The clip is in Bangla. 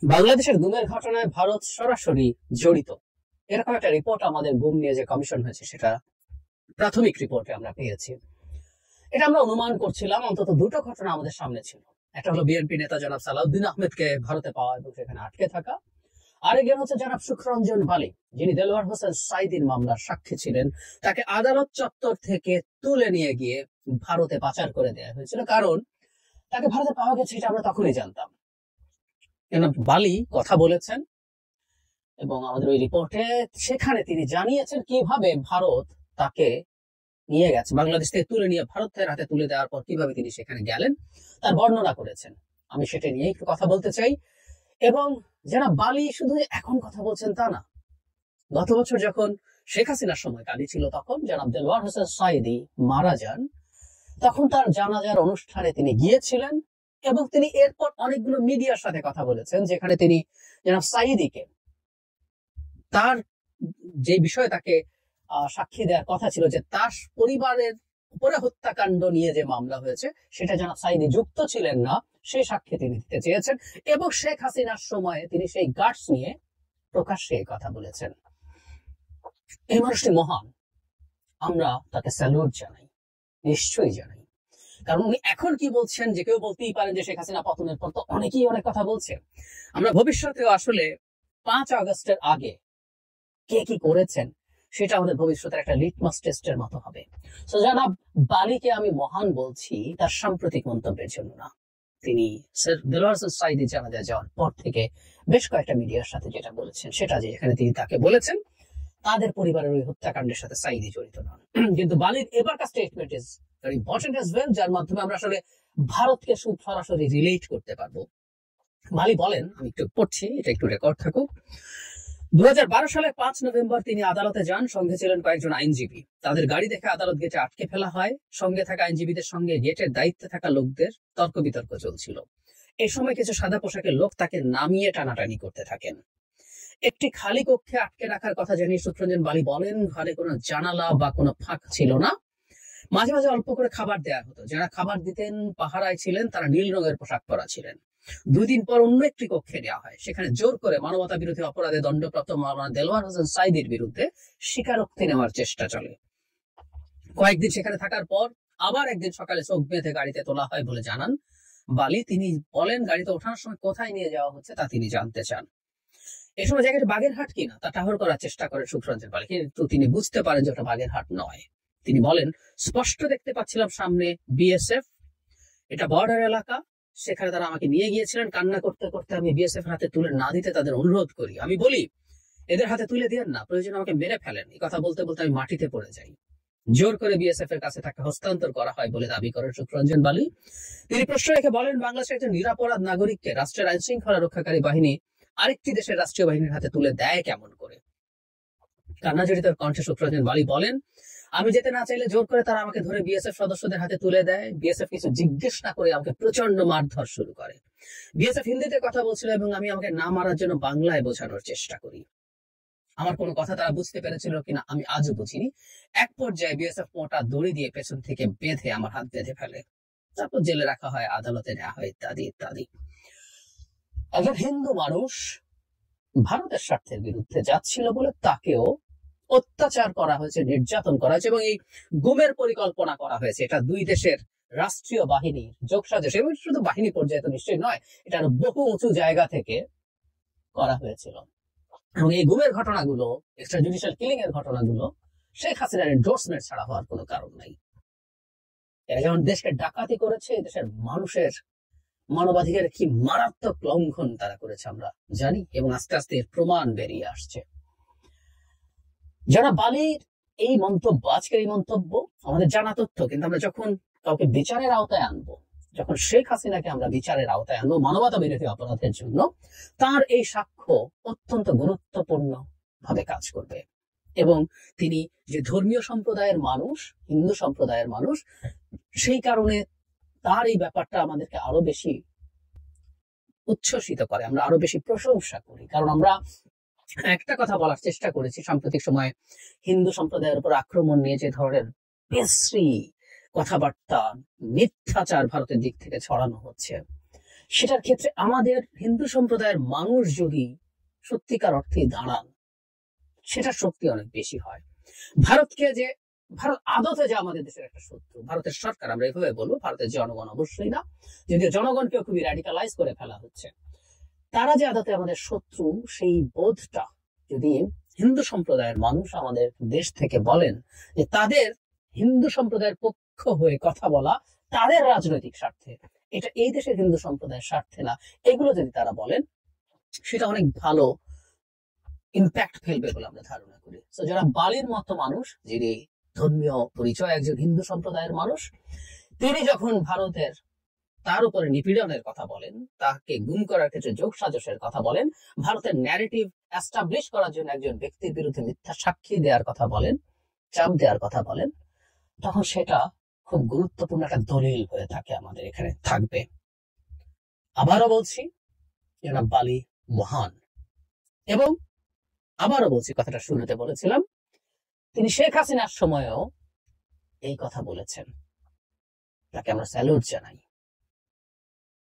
বাংলাদেশের গুমের ঘটনায় ভারত সরাসরি জড়িত, এরকম একটা রিপোর্ট আমাদের গুম নিয়ে যে কমিশন হয়েছে সেটা প্রাথমিক রিপোর্টে আমরা পেয়েছি। এটা আমরা অনুমান করছিলাম। অন্তত দুটো ঘটনা আমাদের সামনে ছিল। একটা হলো বিএনপি নেতা জনাব সালাউদ্দিন আহমেদকে ভারতে পাওয়া এবং সেখানে আটকে থাকা। আরেকজন হচ্ছে জনাব সুখরঞ্জন বালি, যিনি দেলোয়ার হোসেন সাঈদীর মামলার সাক্ষী ছিলেন। তাকে আদালত চত্বর থেকে তুলে নিয়ে গিয়ে ভারতে পাচার করে দেওয়া হয়েছিল, কারণ তাকে ভারতে পাওয়া গেছে এটা আমরা তখনই জানতাম। জনাব বালি কথা বলেছেন এবং আমাদের ওই রিপোর্টে সেখানে তিনি জানিয়েছেন কিভাবে ভারত তাকে নিয়ে গেছে, বাংলাদেশ থেকে তুলে নিয়ে ভারতের হাতে তুলে দেওয়ার পর কিভাবে তিনি সেখানে গেলেন তার বর্ণনা করেছেন। আমি সেটা নিয়ে একটু কথা বলতে চাই। এবং জনাব বালি শুধু এখন কথা বলছেন তা না, গত বছর যখন শেখ হাসিনার সময়কালই ছিল তখন জনাব দেলোয়ার হোসেন সাঈদী মারা যান, তখন তার জানাজার অনুষ্ঠানে তিনি গিয়েছিলেন এবং তিনি এরপর অনেকগুলো মিডিয়ার সাথে কথা বলেছেন, যেখানে তিনি জনাব সাঈদীকে তার যে বিষয়ে তাকে সাক্ষী দেওয়ার কথা ছিল, যে তার পরিবারের উপরে হত্যাকাণ্ড নিয়ে যে মামলা হয়েছে সেটা জনাব সাঈদী যুক্ত ছিলেন না, সেই সাক্ষী তিনি দিতে চেয়েছেন। এবং শেখ হাসিনার সময়ে তিনি সেই গার্ডস নিয়ে প্রকাশ্যে এই কথা বলেছেন। এই মানুষটি মহান, আমরা তাকে স্যালুট জানাই, নিশ্চয়ই জানাই। কারণ উনি এখন কি বলছেন, যে কেউ বলতেই পারেন যে শেখ হাসিনা পতনের পর তো অনেকেই অনেক কথা বলছে। আমরা ভবিষ্যতেও আসলে 5 আগস্টের আগে কে কি করেছেন সেটা আমাদের ভবিষ্যতের একটা লিটমাস টেস্টের মতো হবে। তো জনাব বালিকে আমি মহান বলছি তার সাম্প্রতিক মন্তব্যের জন্য না। তিনি স্যার দেলোয়ার হোসেন সাঈদী জানাজা যাওয়ার পর থেকে বেশ কয়েকটা মিডিয়ার সাথে যেটা বলেছেন সেটা, যে এখানে তিনি তাকে বলেছেন তাদের পরিবারের ওই হত্যাকাণ্ডের সাথে সাঈদী জড়িত নন। কিন্তু বালির এবারকার statement is very important as well, যার মাধ্যমে আমরা আসলে ভারতকে সরাসরি রিলেট করতে পারবো। বালি বলেন, আমি একটু পড়ছি, এটা একটু রেকর্ড থাকুক। 2012 সালের 5 নভেম্বর তিনি আদালতে যান, সঙ্গে ছিলেন কয়েকজন আইনজীবী। তাদের গাড়ি দেখে আদালত গেটে আটকে ফেলা হয়। সঙ্গে থাকা আইনজীবীদের সঙ্গে গেটের দায়িত্বে থাকা লোকদের তর্ক বিতর্ক চলছিল। এই সময় কিছু সাদা পোশাকের লোক তাকে নামিয়ে টানাটানি করতে থাকেন। একটি খালি কক্ষে আটকে রাখার কথা জানিয়ে সুখরঞ্জন বালি বলেন, ঘরে কোনো জানালা বা কোনো ফাঁক ছিল না। মাঝে মাঝে অল্প করে খাবার দেওয়া হতো। যারা খাবার দিতেন পাহারায় ছিলেন তারা নীল রঙের পোশাক পরা ছিলেন। 2 দিন পর অন্য একটি কক্ষে নেওয়া হয়। সেখানে জোর করে মানবতা বিরোধী অপরাধে দণ্ডপ্রাপ্ত মাওলানা দেলোয়ার হোসেন সাঈদীর বিরুদ্ধে স্বীকারোক্তি নেওয়ার চেষ্টা চলে। কয়েকদিন সেখানে থাকার পর আবার একদিন সকালে চোখ বেঁধে গাড়িতে তোলা হয় বলে জানান বালি। তিনি বলেন, গাড়িতে ওঠানোর সময় কোথায় নিয়ে যাওয়া হচ্ছে তা তিনি জানতে চান। এই সময় জায়গাটা বাগেরহাট কিনা তা ঠাহর করার চেষ্টা করেন সুখরঞ্জন বালি, কিন্তু তিনি বুঝতে পারেন যে ওটা বাগেরহাট নয়। তিনি বলেন, স্পষ্ট দেখতে পাচ্ছিলাম সামনে বিএসএফ, এটা বর্ডার এলাকা। সেখানে তারা আমাকে নিয়ে গিয়েছিলেন। কান্না করতে করতে আমি বিএসএফ হাতে তুলে না দিতে তাদের অনুরোধ করি। আমি বলি, এদের হাতে তুলে দেন না, প্রয়োজন আমাকে মেরে ফেলেন। এই কথা বলতে বলতে আমি মাটিতে পড়ে যাই। জোর করে বিএসএফ এর কাছে তাকে হস্তান্তর করা হয় বলে দাবি করেন সুখরঞ্জন বালি। তিনি প্রশ্ন রেখে বলেন, বাংলাদেশের একজন নিরাপরাধ নাগরিককে রাষ্ট্রের আইন শৃঙ্খলা রক্ষাকারী বাহিনী আরেকটি দেশের রাষ্ট্রীয় বাহিনীর হাতে তুলে দেয় কেমন করে? কান্না জড়িত কণ্ঠে সুখরঞ্জন বালি বলেন, আমি যেতে না চাইলে জোর করে তারা আমাকে ধরে বিএসএফ সদস্যদের হাতে তুলে দেয়। বিএসএফ কিছু জিজ্ঞেস না করে আমাকে প্রচন্ড মারধর শুরু করে। বিএসএফ হিন্দিতে কথা বলছিল এবং আমি আমাকে না মারার জন্য বাংলায় বোঝানোর চেষ্টা করি। আমার কোনো কথা তারা বুঝতে পেরেছিল কিনা আমি আজও বুঝিনি। এক পর্যায়ে বিএসএফ মোটা দড়ি দিয়ে পেছন থেকে বেঁধে আমার হাত বেঁধে ফেলে। তারপর জেলে রাখা হয়, আদালতে নেওয়া হয়, ইত্যাদি ইত্যাদি। একজন হিন্দু মানুষ ভারতের স্বার্থের বিরুদ্ধে যাচ্ছিল বলে তাকেও অত্যাচার করা হয়েছে, নির্যাতন করা হয়েছে এবং এই গুমের পরিকল্পনা করা হয়েছে। এটা 2 দেশের রাষ্ট্রীয় বাহিনীর যোগসাজশ, এবং শুধু বাহিনী পর্যায়ে তো নিশ্চয়ই নয়, এটা বহু উঁচু জায়গা থেকে করা হয়েছিল। এবং এই গুমের ঘটনাগুলো, এক্সট্রা জুডিশিয়াল কিলিং এর ঘটনাগুলো শেখ হাসিনার এন্ডোর্সমেন্ট ছাড়া হওয়ার কোনো কারণ নাই। এরা যেমন দেশকে ডাকাতি করেছে, দেশের মানুষের মানবাধিকার কি মারাত্মক লঙ্ঘন তারা করেছে আমরা জানি, এবং আস্তে আস্তে এর প্রমাণ বেরিয়ে আসছে। যারা বালির এই মন্তব্য, আজকের এই মন্তব্য আমাদের জানা তথ্য, কিন্তু আমরা যখন কাউকে বিচারের আওতায় আনবো, যখন শেখ হাসিনাকে আমরা বিচারের আওতায় আনবো মানবতা বিরোধী অপরাধের জন্য, তার এই সাক্ষ্য অত্যন্ত গুরুত্বপূর্ণ ভাবে কাজ করবে। এবং তিনি যে ধর্মীয় সম্প্রদায়ের মানুষ, হিন্দু সম্প্রদায়ের মানুষ, সেই কারণে তার এই ব্যাপারটা আমাদেরকে আরো বেশি উচ্ছ্বসিত করে, আমরা আরো বেশি প্রশংসা করি। কারণ আমরা একটা কথা বলার চেষ্টা করেছি, সাম্প্রতিক সময়ে হিন্দু সম্প্রদায়ের উপর আক্রমণ নিয়ে যে ধরনের বিশ্রী কথাবার্তা, মিথ্যাচার ভারতের দিক থেকে ছড়ানো হচ্ছে, সেটার ক্ষেত্রে আমাদের হিন্দু সম্প্রদায়ের মানুষ যদি সত্যিকার অর্থে দাঁড়ান, সেটার শক্তি অনেক বেশি হয়। ভারত আদতে যে আমাদের দেশের একটা শত্রু, ভারতের সরকার, আমরা এভাবে বলবো, ভারতের জনগণ অবশ্যই না, যদিও জনগণকে খুবই র্যাডিকালাইজ করে ফেলা হচ্ছে, তারা যে আদতে আমাদের শত্রু, সেই বোধটা যদি হিন্দু সম্প্রদায়ের মানুষ আমাদের দেশ থেকে বলেন যে তাদের হিন্দু সম্প্রদায়ের পক্ষ হয়ে কথা বলা তাদের রাজনৈতিক স্বার্থে, এটা এই দেশের হিন্দু সম্প্রদায়ের স্বার্থে না, এগুলো যদি তারা বলেন, সেটা অনেক ভালো ইম্প্যাক্ট ফেলবে বলে আমরা ধারণা করি। তো যারা বালির মতো মানুষ, যিনি ধর্মীয় পরিচয় একজন হিন্দু সম্প্রদায়ের মানুষ, তিনি যখন ভারতের তার উপরে নিপীড়নের কথা বলেন, তাকে গুম করার ক্ষেত্রে যোগ সাজসের কথা বলেন, ভারতের ন্যারেটিভ এস্টাবলিশ করার জন্য একজন ব্যক্তির বিরুদ্ধে মিথ্যা সাক্ষী দেওয়ার কথা বলেন, চাপ দেওয়ার কথা বলেন, তখন সেটা খুব গুরুত্বপূর্ণ একটা দলিল হয়ে থাকে, আমাদের এখানে থাকবে। আবারও বলছি, জনাব বালি মহান, এবং আবারও বলছি, কথাটা শুরুতে বলেছিলাম, তিনি শেখ হাসিনার সময়ও এই কথা বলেছেন, তাকে আমরা স্যালুট জানাই।